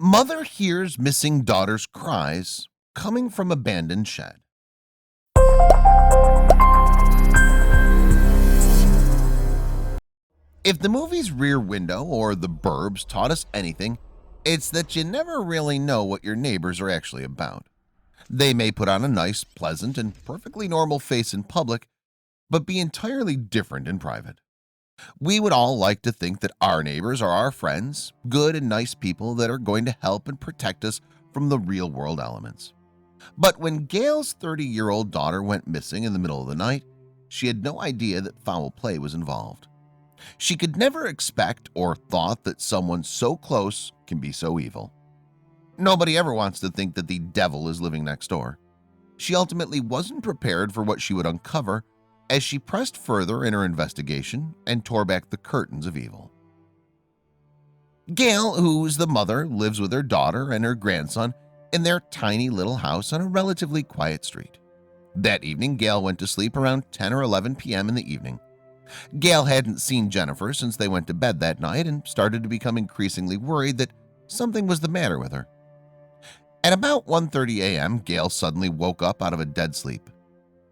Mother hears missing daughter's cries coming from abandoned shed. If the movie's Rear Window or The Burbs taught us anything, it's that you never really know what your neighbors are actually about. They may put on a nice, pleasant, and perfectly normal face in public, but be entirely different in private. We would all like to think that our neighbors are our friends, good and nice people that are going to help and protect us from the real world elements. But when Gail's 30-year-old daughter went missing in the middle of the night, she had no idea that foul play was involved. She could never expect or thought that someone so close can be so evil. Nobody ever wants to think that the devil is living next door. She ultimately wasn't prepared for what she would uncover as she pressed further in her investigation and tore back the curtains of evil. Gail, who's the mother, lives with her daughter and her grandson in their tiny little house on a relatively quiet street. That evening, Gail went to sleep around 10 or 11 p.m. in the evening. Gail hadn't seen Jennifer since they went to bed that night and started to become increasingly worried that something was the matter with her. At about 1:30 a.m., Gail suddenly woke up out of a dead sleep.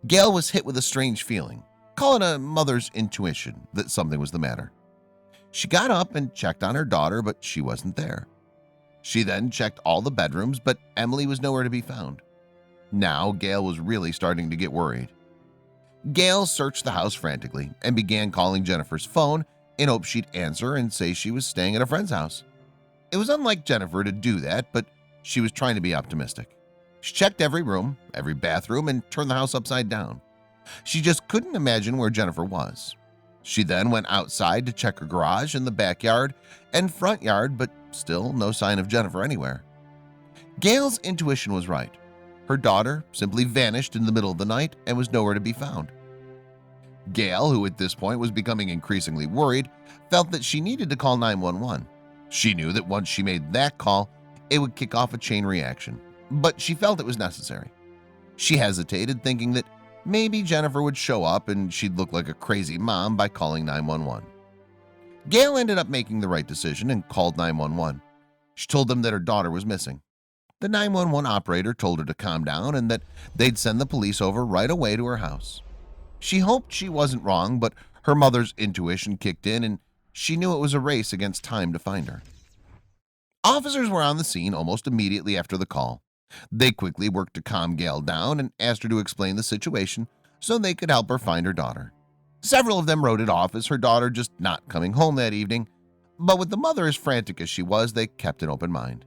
Gail was hit with a strange feeling, call it a mother's intuition that something was the matter. She got up and checked on her daughter, but she wasn't there. She then checked all the bedrooms, but Emily was nowhere to be found. Now Gail was really starting to get worried. Gail searched the house frantically and began calling Jennifer's phone in hopes she'd answer and say she was staying at a friend's house. It was unlike Jennifer to do that, but she was trying to be optimistic. She checked every room, every bathroom, and turned the house upside down. She just couldn't imagine where Jennifer was. She then went outside to check her garage and the backyard and front yard, but still no sign of Jennifer anywhere. Gail's intuition was right. Her daughter simply vanished in the middle of the night and was nowhere to be found. Gail, who at this point was becoming increasingly worried, felt that she needed to call 911. She knew that once she made that call, it would kick off a chain reaction, but she felt it was necessary. She hesitated, thinking that maybe Jennifer would show up and she'd look like a crazy mom by calling 911. Gail ended up making the right decision and called 911. She told them that her daughter was missing. The 911 operator told her to calm down and that they'd send the police over right away to her house. She hoped she wasn't wrong, but her mother's intuition kicked in and she knew it was a race against time to find her. Officers were on the scene almost immediately after the call. They quickly worked to calm Gail down and asked her to explain the situation so they could help her find her daughter. Several of them wrote it off as her daughter just not coming home that evening, but with the mother as frantic as she was, they kept an open mind.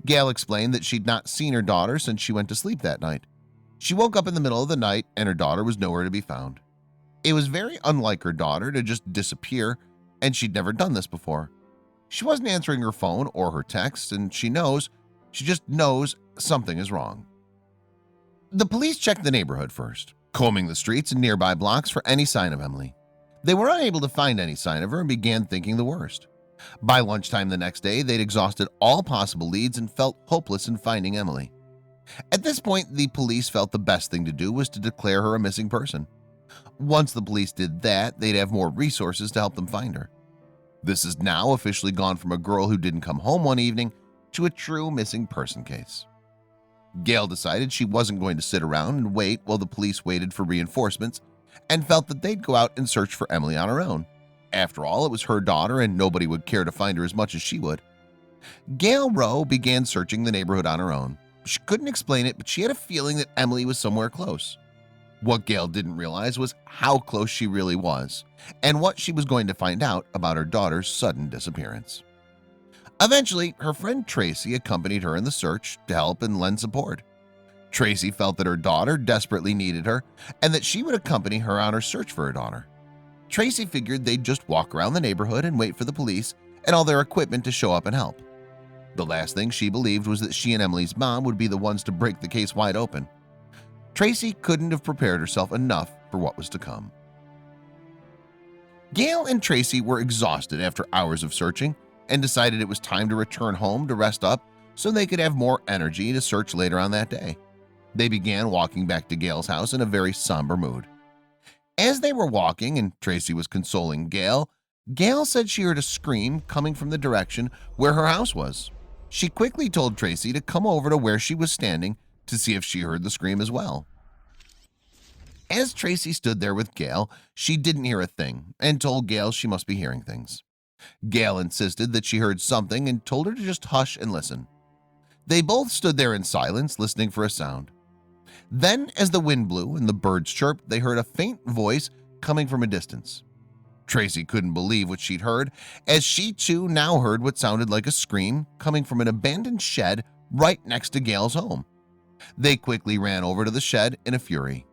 Gail explained that she'd not seen her daughter since she went to sleep that night. She woke up in the middle of the night and her daughter was nowhere to be found. It was very unlike her daughter to just disappear, and she'd never done this before. She wasn't answering her phone or her texts, and she just knows something is wrong. The police checked the neighborhood first, combing the streets and nearby blocks for any sign of Emily. They were unable to find any sign of her and began thinking the worst. By lunchtime the next day, they'd exhausted all possible leads and felt hopeless in finding Emily. At this point, the police felt the best thing to do was to declare her a missing person. Once the police did that, they'd have more resources to help them find her. This has now officially gone from a girl who didn't come home one evening to a true missing person case. Gail decided she wasn't going to sit around and wait while the police waited for reinforcements and felt that they'd go out and search for Emily on her own. After all, it was her daughter and nobody would care to find her as much as she would. Gail Rowe began searching the neighborhood on her own. She couldn't explain it, but she had a feeling that Emily was somewhere close. What Gail didn't realize was how close she really was and what she was going to find out about her daughter's sudden disappearance. Eventually, her friend Tracy accompanied her in the search to help and lend support. Tracy felt that her daughter desperately needed her and that she would accompany her on her search for her daughter. Tracy figured they'd just walk around the neighborhood and wait for the police and all their equipment to show up and help. The last thing she believed was that she and Emily's mom would be the ones to break the case wide open. Tracy couldn't have prepared herself enough for what was to come. Gail and Tracy were exhausted after hours of searching and decided it was time to return home to rest up so they could have more energy to search later on that day. They began walking back to Gail's house in a very somber mood. As they were walking and Tracy was consoling Gail, Gail said she heard a scream coming from the direction where her house was. She quickly told Tracy to come over to where she was standing to see if she heard the scream as well. As Tracy stood there with Gail, she didn't hear a thing and told Gail she must be hearing things. Gail insisted that she heard something and told her to just hush and listen. They both stood there in silence, listening for a sound. Then, as the wind blew and the birds chirped, they heard a faint voice coming from a distance. Tracy couldn't believe what she'd heard, as she too now heard what sounded like a scream coming from an abandoned shed right next to Gail's home. They quickly ran over to the shed in a fury.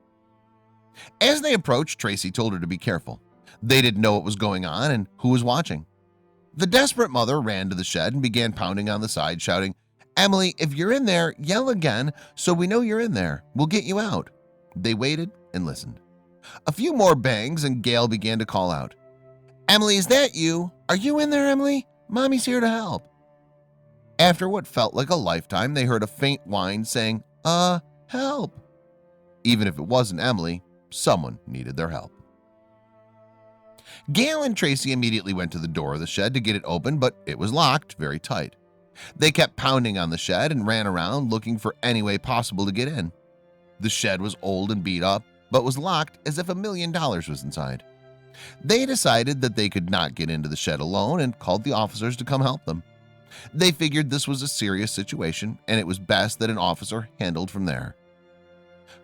As they approached, Tracy told her to be careful. They didn't know what was going on and who was watching. The desperate mother ran to the shed and began pounding on the side, shouting, "Emily, if you're in there, yell again so we know you're in there. We'll get you out." They waited and listened. A few more bangs and Gail began to call out, "Emily, is that you? Are you in there, Emily? Mommy's here to help." After what felt like a lifetime, they heard a faint whine saying, help." Even if it wasn't Emily, someone needed their help. Gail and Tracy immediately went to the door of the shed to get it open, but it was locked very tight. They kept pounding on the shed and ran around looking for any way possible to get in. The shed was old and beat up, but was locked as if $1 million was inside. They decided that they could not get into the shed alone and called the officers to come help them. They figured this was a serious situation and it was best that an officer handled from there.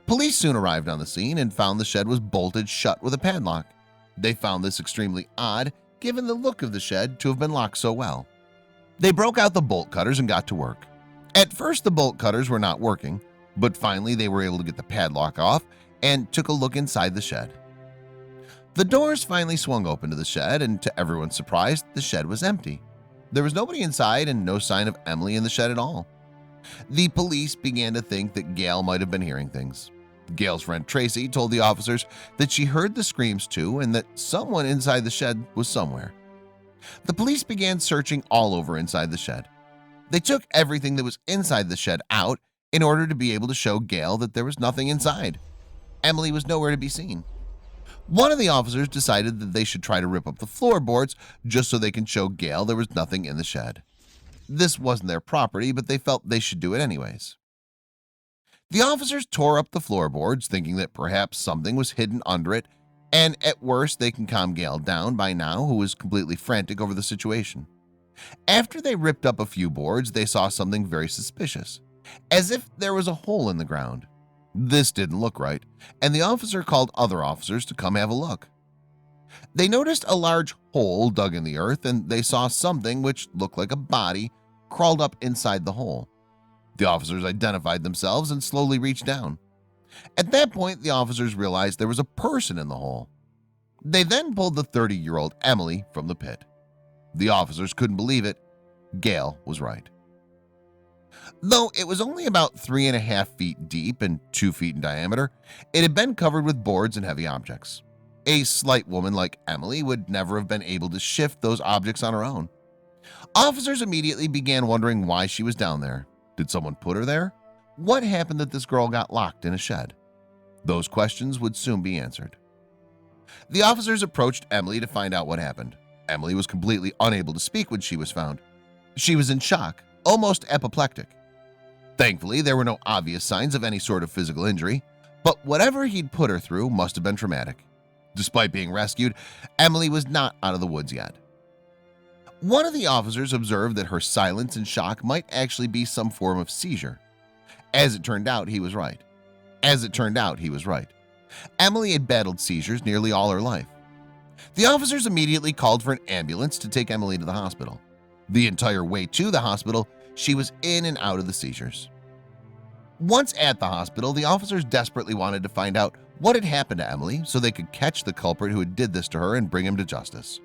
Police soon arrived on the scene and found the shed was bolted shut with a padlock. They found this extremely odd, given the look of the shed to have been locked so well. They broke out the bolt cutters and got to work. At first the bolt cutters were not working, but finally they were able to get the padlock off and took a look inside the shed. The doors finally swung open to the shed, and to everyone's surprise, the shed was empty. There was nobody inside and no sign of Emily in the shed at all. The police began to think that Gail might have been hearing things. Gail's friend Tracy told the officers that she heard the screams too and that someone inside the shed was somewhere. The police began searching all over inside the shed. They took everything that was inside the shed out in order to be able to show Gail that there was nothing inside. Emily was nowhere to be seen. One of the officers decided that they should try to rip up the floorboards just so they can show Gail there was nothing in the shed. This wasn't their property, but they felt they should do it anyways. The officers tore up the floorboards, thinking that perhaps something was hidden under it, and at worst they can calm Gail down by now, who was completely frantic over the situation. After they ripped up a few boards, they saw something very suspicious, as if there was a hole in the ground. This didn't look right, and the officer called other officers to come have a look. They noticed a large hole dug in the earth, and they saw something which looked like a body crawled up inside the hole. The officers identified themselves and slowly reached down. At that point, the officers realized there was a person in the hole. They then pulled the 30-year-old Emily from the pit. The officers couldn't believe it. Gail was right. Though it was only about 3.5 feet deep and 2 feet in diameter, it had been covered with boards and heavy objects. A slight woman like Emily would never have been able to shift those objects on her own. Officers immediately began wondering why she was down there. Did someone put her there? What happened that this girl got locked in a shed? Those questions would soon be answered. The officers approached Emily to find out what happened. Emily was completely unable to speak when she was found. She was in shock, almost apoplectic. Thankfully, there were no obvious signs of any sort of physical injury, but whatever he'd put her through must have been traumatic. Despite being rescued, Emily was not out of the woods yet. One of the officers observed that her silence and shock might actually be some form of seizure. As it turned out, he was right. Emily had battled seizures nearly all her life. The officers immediately called for an ambulance to take Emily to the hospital. The entire way to the hospital, she was in and out of the seizures. Once at the hospital, the officers desperately wanted to find out what had happened to Emily so they could catch the culprit who had did this to her and bring him to justice.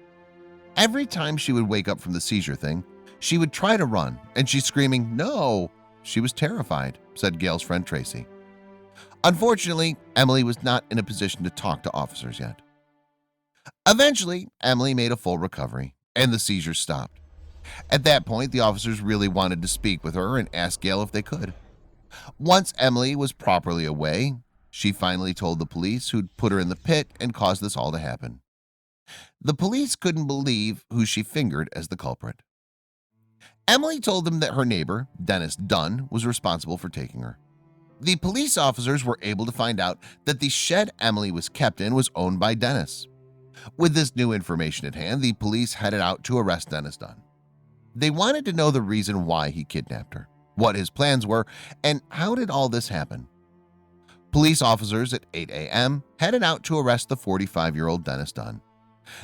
Every time she would wake up from the seizure thing, she would try to run, and she's screaming, "No!" She was terrified, said Gail's friend Tracy. Unfortunately, Emily was not in a position to talk to officers yet. Eventually, Emily made a full recovery, and the seizures stopped. At that point, the officers really wanted to speak with her and ask Gail if they could. Once Emily was properly away, she finally told the police who'd put her in the pit and caused this all to happen. The police couldn't believe who she fingered as the culprit. Emily told them that her neighbor, Dennis Dunn, was responsible for taking her. The police officers were able to find out that the shed Emily was kept in was owned by Dennis. With this new information at hand, the police headed out to arrest Dennis Dunn. They wanted to know the reason why he kidnapped her, what his plans were, and how did all this happen. Police officers at 8 a.m. headed out to arrest the 45-year-old Dennis Dunn.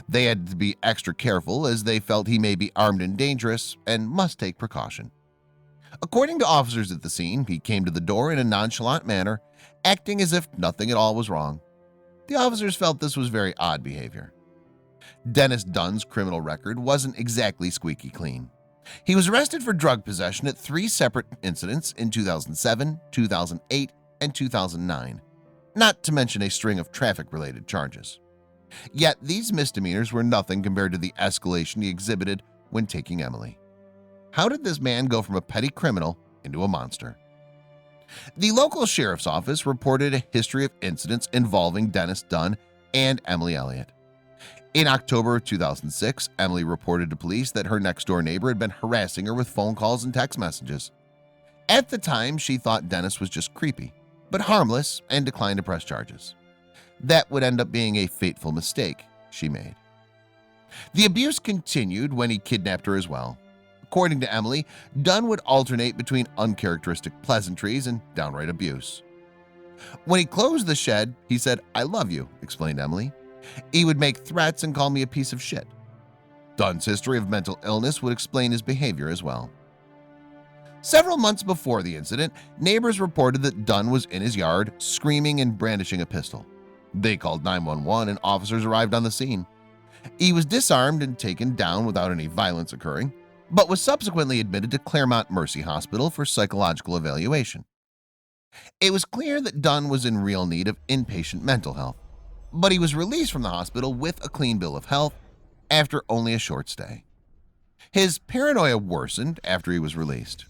They had to be extra careful as they felt he may be armed and dangerous and must take precaution. According to officers at the scene, he came to the door in a nonchalant manner, acting as if nothing at all was wrong. The officers felt this was very odd behavior. Dennis Dunn's criminal record wasn't exactly squeaky clean. He was arrested for drug possession at 3 separate incidents in 2007, 2008, and 2009, not to mention a string of traffic-related charges. Yet these misdemeanors were nothing compared to the escalation he exhibited when taking Emily. How did this man go from a petty criminal into a monster? The local sheriff's office reported a history of incidents involving Dennis Dunn and Emily Elliott. In October of 2006, Emily reported to police that her next-door neighbor had been harassing her with phone calls and text messages. At the time, she thought Dennis was just creepy, but harmless, and declined to press charges. That would end up being a fateful mistake she made. The abuse continued when he kidnapped her as well. According to Emily, Dunn would alternate between uncharacteristic pleasantries and downright abuse. When he closed the shed, he said, "I love you," explained Emily. He would make threats and call me a piece of shit. Dunn's history of mental illness would explain his behavior as well. Several months before the incident, neighbors reported that Dunn was in his yard screaming and brandishing a pistol. They called 911 and officers arrived on the scene. He was disarmed and taken down without any violence occurring, but was subsequently admitted to Claremont Mercy Hospital for psychological evaluation. It was clear that Dunn was in real need of inpatient mental health, but he was released from the hospital with a clean bill of health after only a short stay. His paranoia worsened after he was released,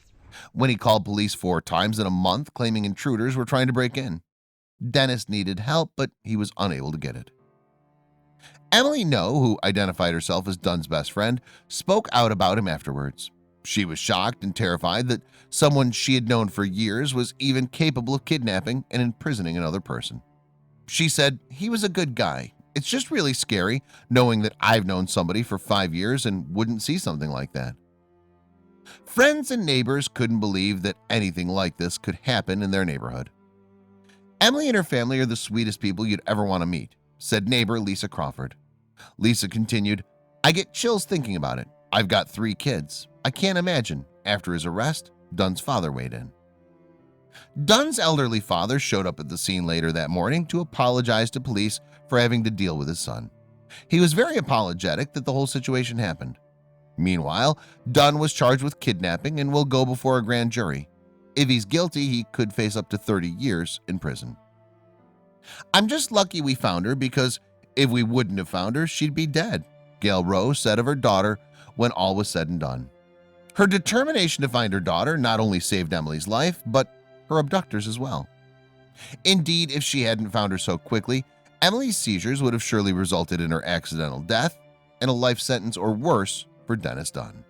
when he called police 4 times in a month claiming intruders were trying to break in. Dennis needed help, but he was unable to get it. Emily No, who identified herself as Dunn's best friend, spoke out about him afterwards. She was shocked and terrified that someone she had known for years was even capable of kidnapping and imprisoning another person. She said, "He was a good guy. It's just really scary knowing that I've known somebody for 5 years and wouldn't see something like that." Friends and neighbors couldn't believe that anything like this could happen in their neighborhood. "Emily and her family are the sweetest people you'd ever want to meet," said neighbor Lisa Crawford. Lisa continued, "I get chills thinking about it. I've got 3 kids. I can't imagine." After his arrest, Dunn's father weighed in. Dunn's elderly father showed up at the scene later that morning to apologize to police for having to deal with his son. He was very apologetic that the whole situation happened. Meanwhile, Dunn was charged with kidnapping and will go before a grand jury. If he's guilty, he could face up to 30 years in prison. "I'm just lucky we found her, because if we wouldn't have found her, she'd be dead," Gail Rose said of her daughter when all was said and done. Her determination to find her daughter not only saved Emily's life, but her abductors as well. Indeed, if she hadn't found her so quickly, Emily's seizures would have surely resulted in her accidental death and a life sentence or worse for Dennis Dunn.